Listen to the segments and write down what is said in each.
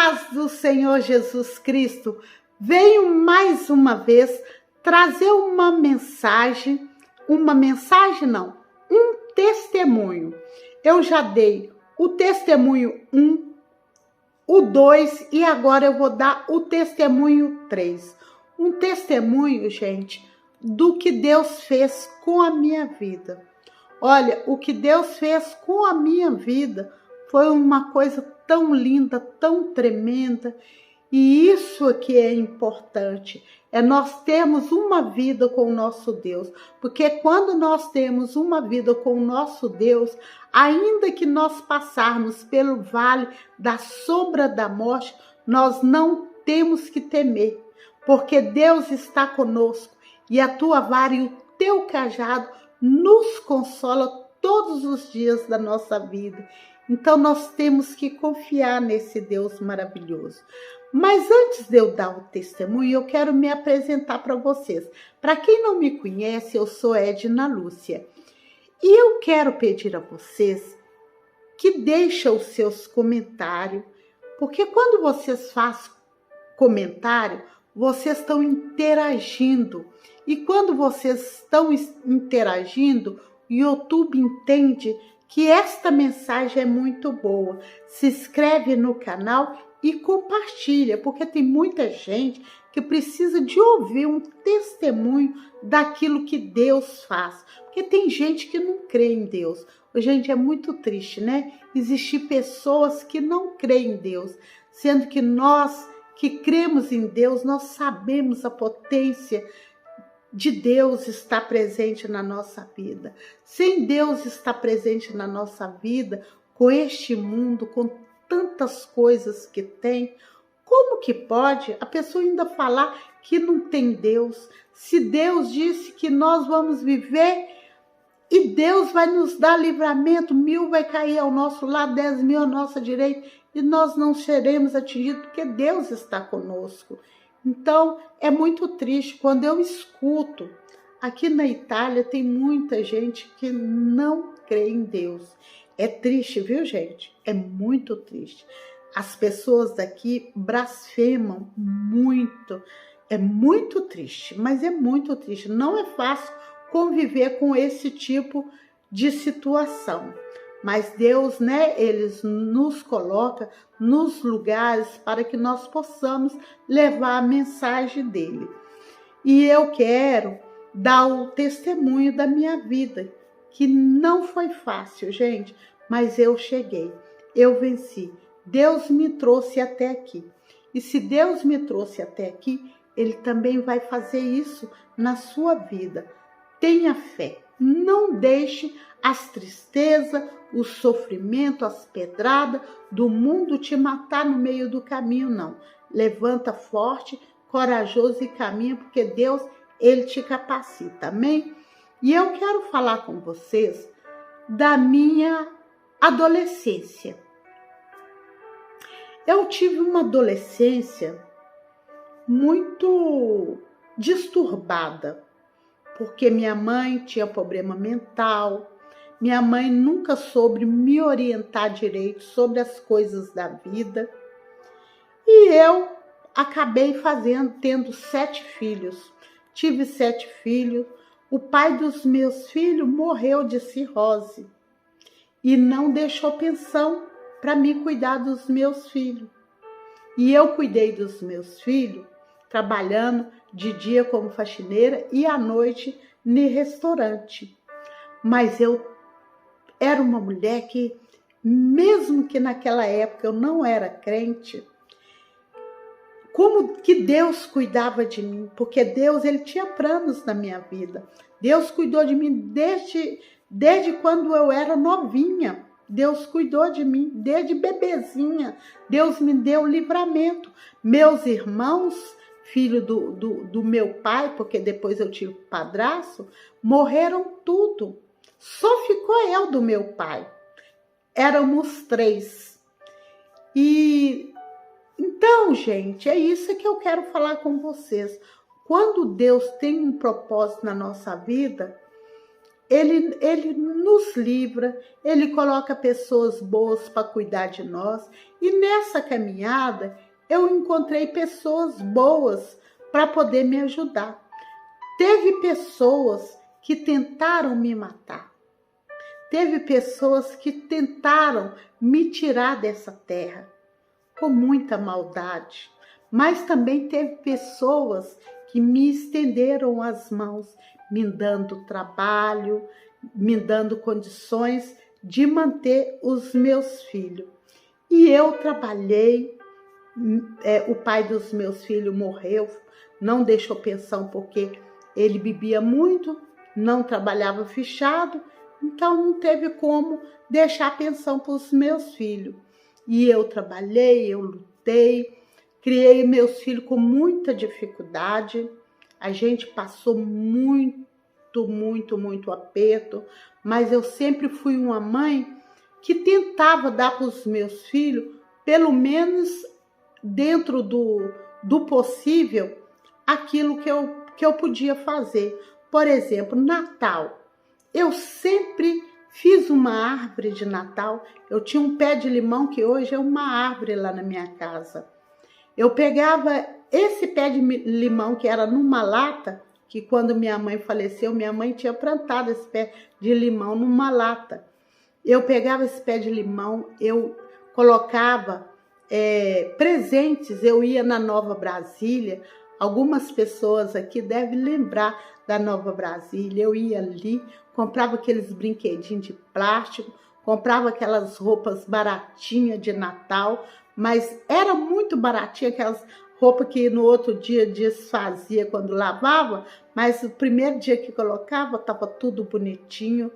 paz do Senhor Jesus Cristo, venho mais uma vez trazer um testemunho. Eu já dei o testemunho 1, o 2 e agora eu vou dar o testemunho 3. Um testemunho, gente, do que Deus fez com a minha vida. Olha, o que Deus fez com a minha vida foi uma coisa tão linda, tão tremenda. E isso aqui é importante, é nós termos uma vida com o nosso Deus. Porque quando nós temos uma vida com o nosso Deus, ainda que nós passarmos pelo vale da sombra da morte, nós não temos que temer, porque Deus está conosco e a tua vara e o teu cajado nos consola todos os dias da nossa vida. Então nós temos que confiar nesse Deus maravilhoso. Mas antes de eu dar o testemunho, eu quero me apresentar para vocês. Para quem não me conhece, eu sou Edna Lúcia. E eu quero pedir a vocês que deixem os seus comentários, porque quando vocês fazem comentário, vocês estão interagindo. E quando vocês estão interagindo, o YouTube entende que esta mensagem é muito boa. Se inscreve no canal e compartilha, porque tem muita gente que precisa de ouvir um testemunho daquilo que Deus faz. Porque tem gente que não crê em Deus. Gente, é muito triste, né? Existem pessoas que não creem em Deus, sendo que nós que cremos em Deus, nós sabemos a potência de Deus estar presente na nossa vida. Sem Deus estar presente na nossa vida, com este mundo, com tantas coisas que tem, como que pode a pessoa ainda falar que não tem Deus? Se Deus disse que nós vamos viver e Deus vai nos dar livramento, 1000 vai cair ao nosso lado, 10.000 à nossa direita, e nós não seremos atingidos porque Deus está conosco. Então, é muito triste quando eu escuto. Aqui na Itália tem muita gente que não crê em Deus. É triste, viu, gente? É muito triste. As pessoas daqui blasfemam muito. É muito triste, mas é muito triste. Não é fácil conviver com esse tipo de situação. Mas Deus, né, Ele nos coloca nos lugares para que nós possamos levar a mensagem dele. E eu quero dar o testemunho da minha vida, que não foi fácil, gente, mas eu cheguei, eu venci. Deus me trouxe até aqui. E se Deus me trouxe até aqui, Ele também vai fazer isso na sua vida. Tenha fé, não deixe as tristezas, o sofrimento, as pedradas do mundo te matar no meio do caminho, não. Levanta forte, corajoso e caminha, porque Deus, Ele te capacita, amém? E eu quero falar com vocês da minha adolescência. Eu tive uma adolescência muito disturbada, porque minha mãe tinha problema mental, minha mãe nunca soube me orientar direito sobre as coisas da vida. E eu acabei tendo 7 filhos. Tive 7 filhos. O pai dos meus filhos morreu de cirrose e não deixou pensão para me cuidar dos meus filhos. E eu cuidei dos meus filhos trabalhando de dia como faxineira e à noite no restaurante. Mas eu era uma mulher que, mesmo que naquela época eu não era crente, como que Deus cuidava de mim, porque Deus, Ele tinha planos na minha vida. Deus cuidou de mim desde quando eu era novinha. Deus cuidou de mim desde bebezinha. Deus me deu livramento. Meus irmãos, filho do meu pai, porque depois eu tive padrasto, morreram tudo. Só ficou eu do meu pai. Éramos 3. E então, gente, é isso que eu quero falar com vocês. Quando Deus tem um propósito na nossa vida, Ele nos livra, Ele coloca pessoas boas para cuidar de nós. E nessa caminhada, eu encontrei pessoas boas para poder me ajudar. Teve pessoas que tentaram me matar. Teve pessoas que tentaram me tirar dessa terra com muita maldade. Mas também teve pessoas que me estenderam as mãos, me dando trabalho, me dando condições de manter os meus filhos. E eu trabalhei, o pai dos meus filhos morreu, não deixou pensão porque ele bebia muito, não trabalhava fichado, então não teve como deixar pensão para os meus filhos. E eu trabalhei, eu lutei, criei meus filhos com muita dificuldade. A gente passou muito aperto, mas eu sempre fui uma mãe que tentava dar para os meus filhos, pelo menos dentro do possível, aquilo que eu podia fazer. Por exemplo, Natal. Eu sempre fiz uma árvore de Natal. Eu tinha um pé de limão que hoje é uma árvore lá na minha casa. Eu pegava esse pé de limão que era numa lata, que quando minha mãe faleceu, minha mãe tinha plantado esse pé de limão numa lata. Eu pegava esse pé de limão, eu colocava presentes, eu ia na Nova Brasília. Algumas pessoas aqui devem lembrar da Nova Brasília. Eu ia ali, comprava aqueles brinquedinhos de plástico, comprava aquelas roupas baratinhas de Natal, mas era muito baratinha aquelas roupas que no outro dia desfazia quando lavava, mas o primeiro dia que colocava estava tudo bonitinho.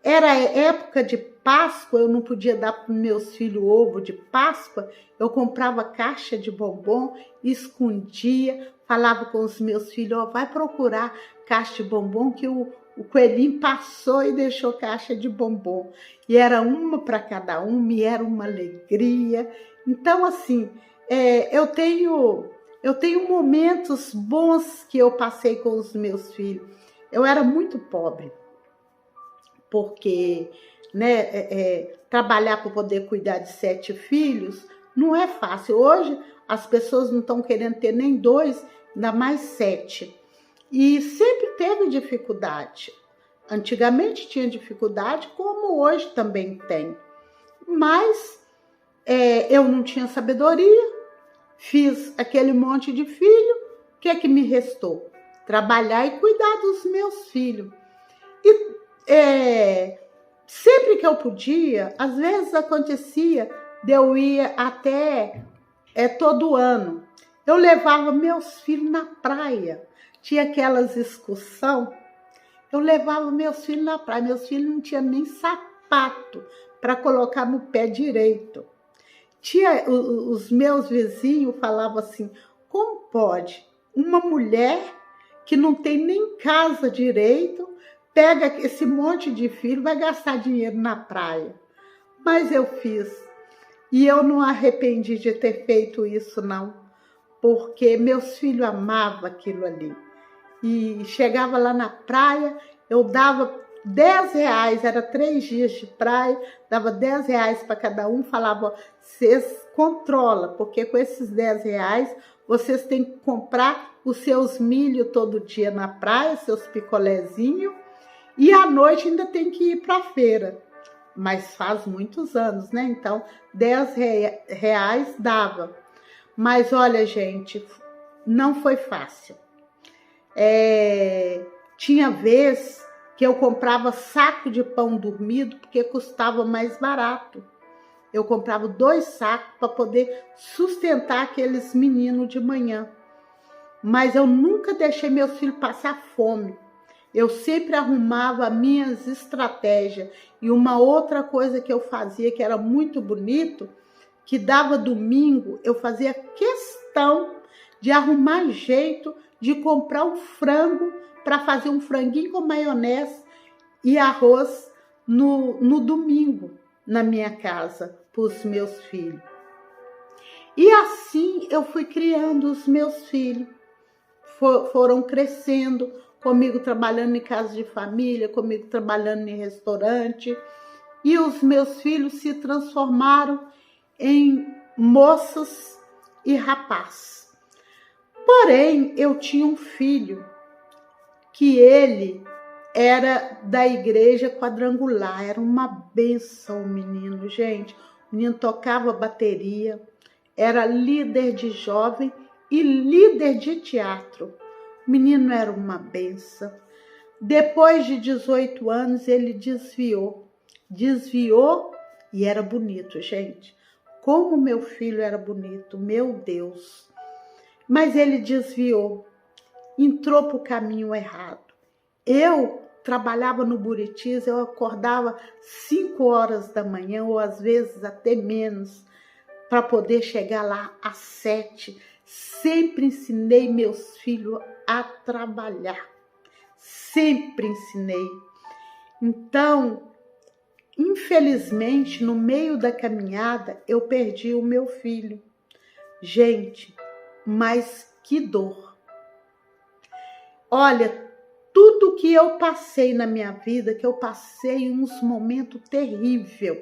Era época de Páscoa, eu não podia dar para meus filhos ovo de Páscoa, eu comprava caixa de bombom, escondia, falava com os meus filhos, ó, vai procurar caixa de bombom que o coelhinho passou e deixou caixa de bombom. E era uma para cada um, e era uma alegria. Então, assim, eu tenho momentos bons que eu passei com os meus filhos. Eu era muito pobre, porque trabalhar para poder cuidar de 7 filhos não é fácil. Hoje as pessoas não estão querendo ter nem 2, ainda mais 7. E sempre teve dificuldade. Antigamente tinha dificuldade, como hoje também tem. Mas eu não tinha sabedoria, fiz aquele monte de filho, o que é que me restou? Trabalhar e cuidar dos meus filhos. E sempre que eu podia, às vezes acontecia de eu ir até todo ano. Eu levava meus filhos na praia, tinha aquelas excursões, eu levava meus filhos na praia, meus filhos não tinham nem sapato para colocar no pé direito. Os meus vizinhos falavam assim, como pode uma mulher que não tem nem casa direito, pega esse monte de filho, vai gastar dinheiro na praia. Mas eu fiz. E eu não arrependi de ter feito isso, não. Porque meus filhos amavam aquilo ali. E chegava lá na praia, eu dava R$10, era 3 dias de praia, dava R$10 para cada um, falava, vocês controlam, porque com esses R$10, vocês têm que comprar os seus milho todo dia na praia, seus picolézinhos, e à noite ainda tem que ir para a feira. Mas faz muitos anos, né? Então, R$10 dava. Mas olha, gente, não foi fácil. Tinha vez que eu comprava saco de pão dormido porque custava mais barato. Eu comprava 2 sacos para poder sustentar aqueles meninos de manhã. Mas eu nunca deixei meus filhos passar fome. Eu sempre arrumava minhas estratégias. E uma outra coisa que eu fazia, que era muito bonito, que dava domingo, eu fazia questão de arrumar jeito de comprar um frango para fazer um franguinho com maionese e arroz no domingo na minha casa, para os meus filhos. E assim eu fui criando os meus filhos. Foram crescendo, comigo trabalhando em casa de família, comigo trabalhando em restaurante. E os meus filhos se transformaram em moças e rapaz. Porém, eu tinha um filho que ele era da igreja quadrangular, era uma bênção o menino, gente. O menino tocava bateria, era líder de jovem e líder de teatro. O menino era uma bênção. Depois de 18 anos, ele desviou e era bonito, gente. Como meu filho era bonito, meu Deus. Mas ele desviou, entrou para o caminho errado. Eu trabalhava no Buritis, eu acordava 5 horas da manhã, ou às vezes até menos, para poder chegar lá às 7. Sempre ensinei meus filhos a trabalhar. Sempre ensinei. Então, infelizmente, no meio da caminhada, eu perdi o meu filho. Gente, mas que dor. Olha, tudo que eu passei na minha vida, que eu passei uns momentos terríveis.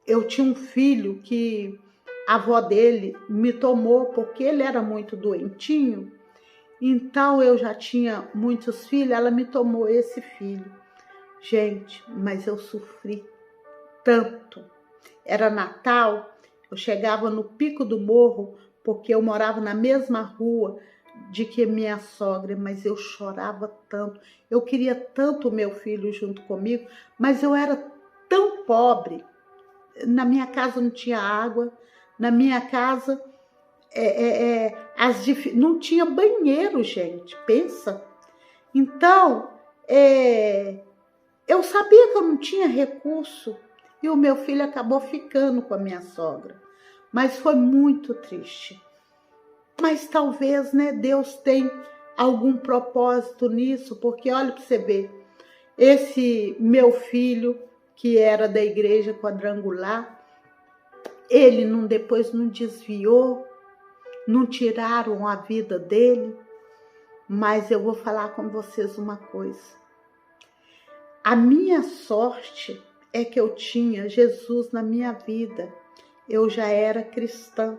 Eu tinha um filho que a avó dele me tomou porque ele era muito doentinho. Então eu já tinha muitos filhos, ela me tomou esse filho. Gente, mas eu sofri tanto. Era Natal, eu chegava no pico do morro, porque eu morava na mesma rua de que minha sogra, mas eu chorava tanto. Eu queria tanto o meu filho junto comigo, mas eu era tão pobre. Na minha casa não tinha água, na minha casa não tinha banheiro, gente, pensa. Então, eu sabia que eu não tinha recurso e o meu filho acabou ficando com a minha sogra. Mas foi muito triste. Mas talvez, né, Deus tem algum propósito nisso, porque olha para você ver, esse meu filho que era da igreja quadrangular, ele depois não desviou, não tiraram a vida dele, mas eu vou falar com vocês uma coisa. A minha sorte é que eu tinha Jesus na minha vida, eu já era cristã.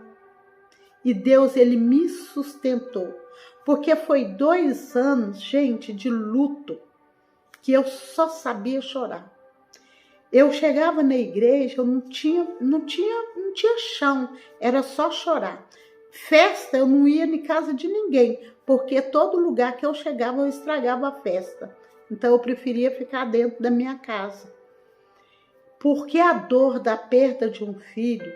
E Deus, ele me sustentou, porque foi 2 anos, gente, de luto, que eu só sabia chorar. Eu chegava na igreja, eu não tinha chão, era só chorar. Festa, eu não ia em casa de ninguém, porque todo lugar que eu chegava, eu estragava a festa. Então eu preferia ficar dentro da minha casa. Porque a dor da perda de um filho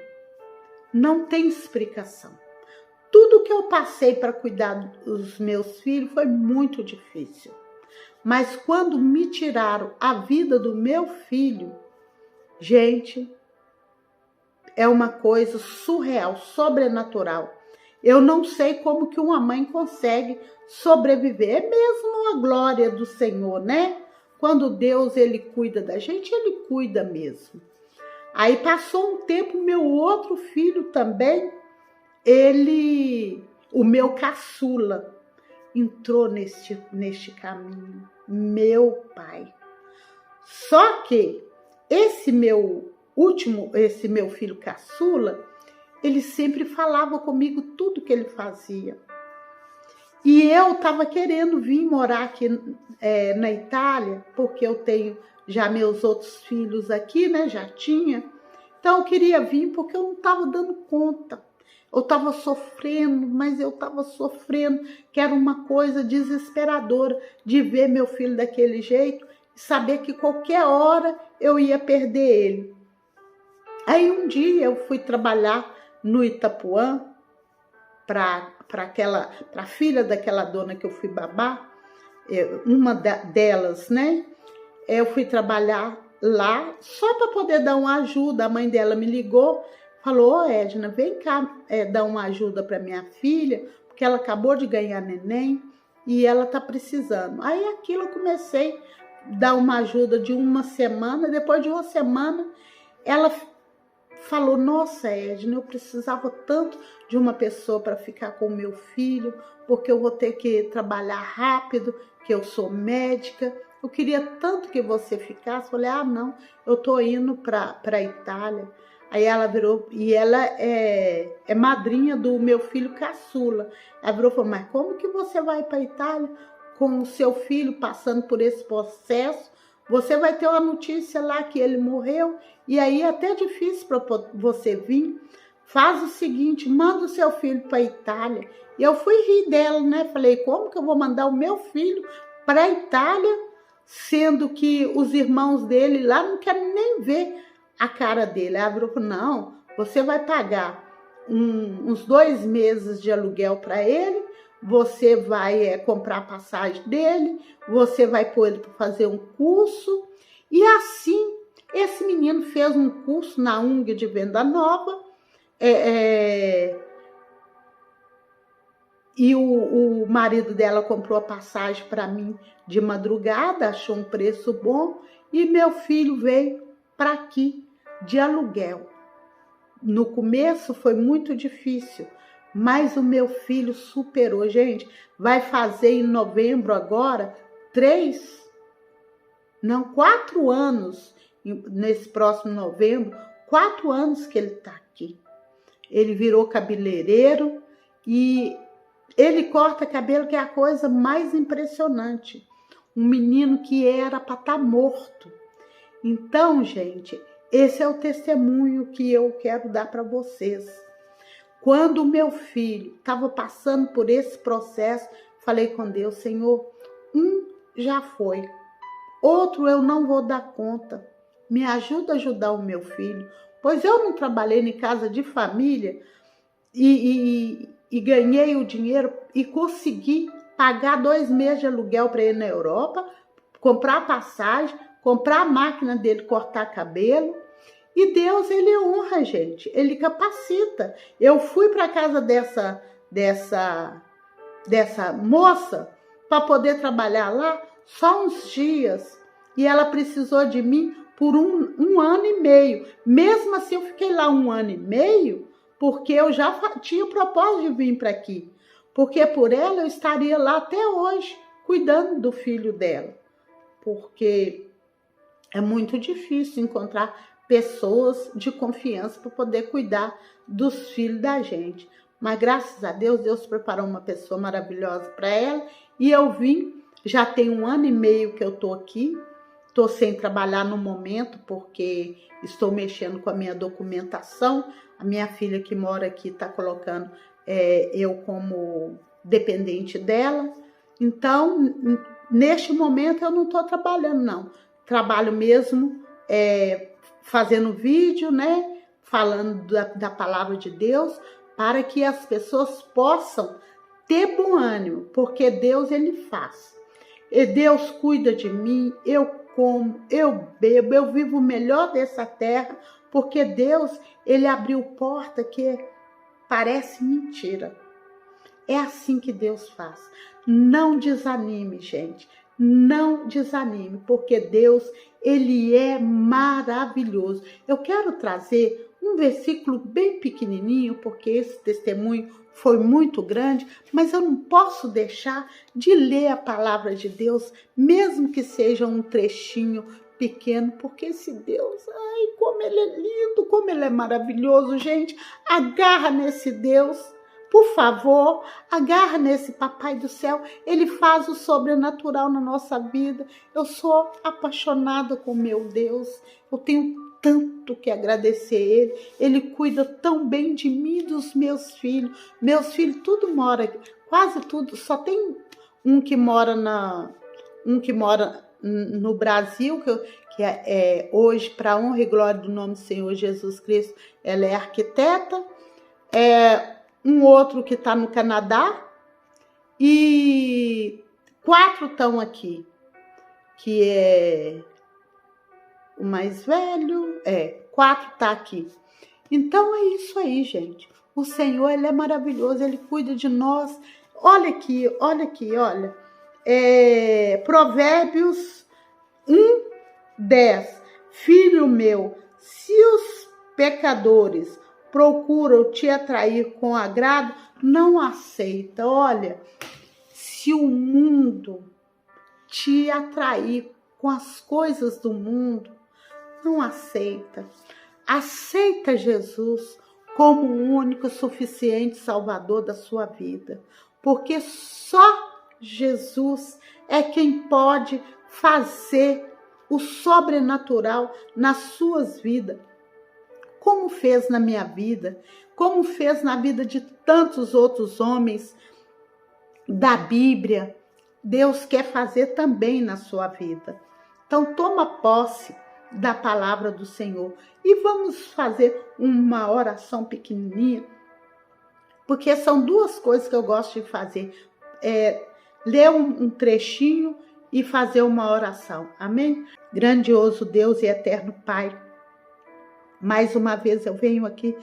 não tem explicação. Tudo que eu passei para cuidar dos meus filhos foi muito difícil. Mas quando me tiraram a vida do meu filho, gente, é uma coisa surreal, sobrenatural. Eu não sei como que uma mãe consegue sobreviver. É mesmo uma glória do Senhor, né? Quando Deus, ele cuida da gente, ele cuida mesmo. Aí passou um tempo, meu outro filho também, o meu caçula, entrou neste caminho, meu pai. Só que esse meu filho caçula, ele sempre falava comigo tudo que ele fazia. E eu estava querendo vir morar aqui na Itália, porque eu tenho já meus outros filhos aqui, né? Já tinha. Então eu queria vir porque eu não estava dando conta. Eu estava sofrendo, mas eu estava sofrendo, que era uma coisa desesperadora de ver meu filho daquele jeito e saber que qualquer hora eu ia perder ele. Aí um dia eu fui trabalhar no Itapuã para a filha daquela dona que eu fui babar, uma delas, né? Eu fui trabalhar lá só para poder dar uma ajuda. A mãe dela me ligou, falou: Edna, vem cá dar uma ajuda para minha filha, porque ela acabou de ganhar neném e ela tá precisando. Aí aquilo eu comecei a dar uma ajuda de uma semana. Depois de uma semana, ela falou, nossa, Edna, eu precisava tanto de uma pessoa para ficar com o meu filho, porque eu vou ter que trabalhar rápido, que eu sou médica. Eu queria tanto que você ficasse. Falei, não, eu tô indo para a Itália. Aí ela virou, e ela é madrinha do meu filho caçula. Ela virou e falou, mas como que você vai para a Itália com o seu filho passando por esse processo? Você vai ter uma notícia lá que ele morreu, e aí é até difícil para você vir. Faz o seguinte, manda o seu filho para a Itália. E eu fui rir dela, né? Falei, como que eu vou mandar o meu filho para a Itália, sendo que os irmãos dele lá não querem nem ver a cara dele? Ela falou, não, você vai pagar uns 2 meses de aluguel para ele, você vai comprar a passagem dele, você vai pôr ele para fazer um curso. E assim, esse menino fez um curso na UNG de Venda Nova, e o marido dela comprou a passagem para mim de madrugada, achou um preço bom, e meu filho veio para aqui de aluguel. No começo foi muito difícil, mas o meu filho superou. Gente, vai fazer em novembro agora 4 anos, nesse próximo novembro, 4 anos que ele está aqui. Ele virou cabeleireiro e ele corta cabelo, que é a coisa mais impressionante. Um menino que era para estar morto. Então, gente, esse é o testemunho que eu quero dar para vocês. Quando o meu filho estava passando por esse processo, falei com Deus, Senhor, já foi, outro eu não vou dar conta. Me ajuda a ajudar o meu filho, pois eu não trabalhei em casa de família e ganhei o dinheiro e consegui pagar 2 meses de aluguel para ele na Europa, comprar passagem, comprar a máquina dele cortar cabelo. E Deus, ele honra a gente, ele capacita. Eu fui para a casa dessa moça para poder trabalhar lá só uns dias. E ela precisou de mim por um ano e meio. Mesmo assim, eu fiquei lá 1 ano e meio, porque eu já tinha o propósito de vir para aqui. Porque por ela eu estaria lá até hoje, cuidando do filho dela. Porque é muito difícil encontrar pessoas de confiança para poder cuidar dos filhos da gente. Mas graças a Deus, Deus preparou uma pessoa maravilhosa para ela. E eu vim, já tem 1 ano e meio que eu estou aqui. Estou sem trabalhar no momento, porque estou mexendo com a minha documentação. A minha filha que mora aqui está colocando eu como dependente dela. Então, neste momento, eu não estou trabalhando, não. Trabalho mesmo fazendo vídeo, né? Falando da palavra de Deus, para que as pessoas possam ter bom ânimo, porque Deus, ele faz. E Deus cuida de mim, eu como, eu bebo, eu vivo o melhor dessa terra, porque Deus, ele abriu porta que parece mentira. É assim que Deus faz. Não desanime, gente. Não desanime, porque Deus, ele é maravilhoso. Eu quero trazer um versículo bem pequenininho, porque esse testemunho foi muito grande, mas eu não posso deixar de ler a palavra de Deus, mesmo que seja um trechinho pequeno, porque esse Deus, ai, como ele é lindo, como ele é maravilhoso, gente. Agarra nesse Deus. Por favor, agarra nesse Papai do Céu. Ele faz o sobrenatural na nossa vida. Eu sou apaixonada com meu Deus. Eu tenho tanto que agradecer a Ele. Ele cuida tão bem de mim e dos meus filhos. Meus filhos tudo mora, quase tudo. Só tem um que mora no Brasil, que hoje, para a honra e glória do nome do Senhor Jesus Cristo, ela é arquiteta. Um outro que está no Canadá e 4 estão aqui, que é o mais velho, 4 está aqui. Então é isso aí, gente. O Senhor, ele é maravilhoso, ele cuida de nós. Olha aqui, olha. Provérbios 1:10. Filho meu, se os pecadores procuram te atrair com agrado, não aceita. Olha, se o mundo te atrair com as coisas do mundo, não aceita. Aceita Jesus como o único suficiente Salvador da sua vida, porque só Jesus é quem pode fazer o sobrenatural nas suas vidas, como fez na minha vida, como fez na vida de tantos outros homens da Bíblia. Deus quer fazer também na sua vida. Então toma posse da palavra do Senhor e vamos fazer uma oração pequenininha, porque são duas coisas que eu gosto de fazer, ler um trechinho e fazer uma oração. Amém? Grandioso Deus e eterno Pai, mais uma vez eu venho aqui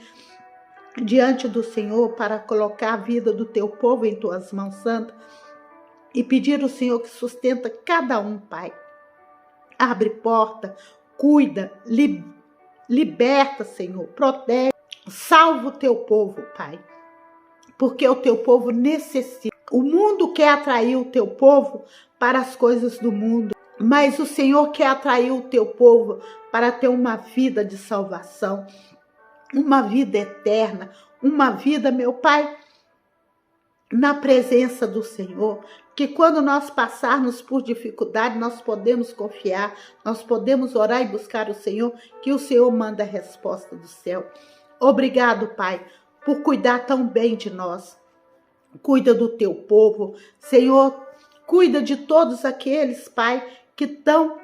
diante do Senhor para colocar a vida do teu povo em tuas mãos santas e pedir ao Senhor que sustenta cada um, Pai. Abre porta, cuida, liberta, Senhor, protege, salva o teu povo, Pai, porque o teu povo necessita. O mundo quer atrair o teu povo para as coisas do mundo, mas o Senhor quer atrair o teu povo para ter uma vida de salvação, uma vida eterna, uma vida, meu Pai, na presença do Senhor, que quando nós passarmos por dificuldade, nós podemos confiar, nós podemos orar e buscar o Senhor, que o Senhor manda a resposta do céu. Obrigado, Pai, por cuidar tão bem de nós. Cuida do teu povo, Senhor, cuida de todos aqueles, Pai, que estão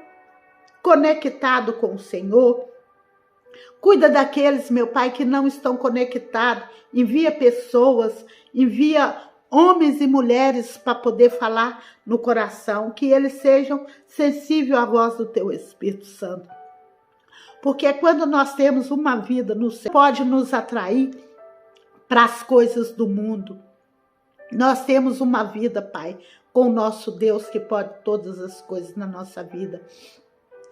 conectados com o Senhor. Cuida daqueles, meu Pai, que não estão conectados. Envia pessoas, envia homens e mulheres para poder falar no coração, que eles sejam sensíveis à voz do teu Espírito Santo. Porque quando nós temos uma vida no céu, pode nos atrair para as coisas do mundo. Nós temos uma vida, Pai, com o nosso Deus que pode todas as coisas na nossa vida.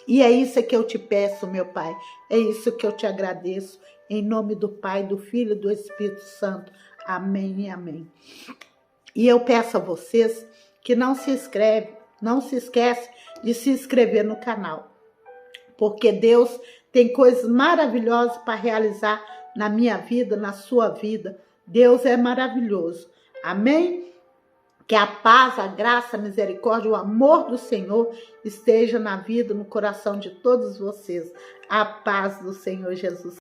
E é isso que eu te peço, meu Pai. É isso que eu te agradeço. Em nome do Pai, do Filho e do Espírito Santo. Amém e amém. E eu peço a vocês que não se esquece de se inscrever no canal. Porque Deus tem coisas maravilhosas para realizar na minha vida, na sua vida. Deus é maravilhoso. Amém? Que a paz, a graça, a misericórdia, o amor do Senhor esteja na vida, no coração de todos vocês. A paz do Senhor Jesus.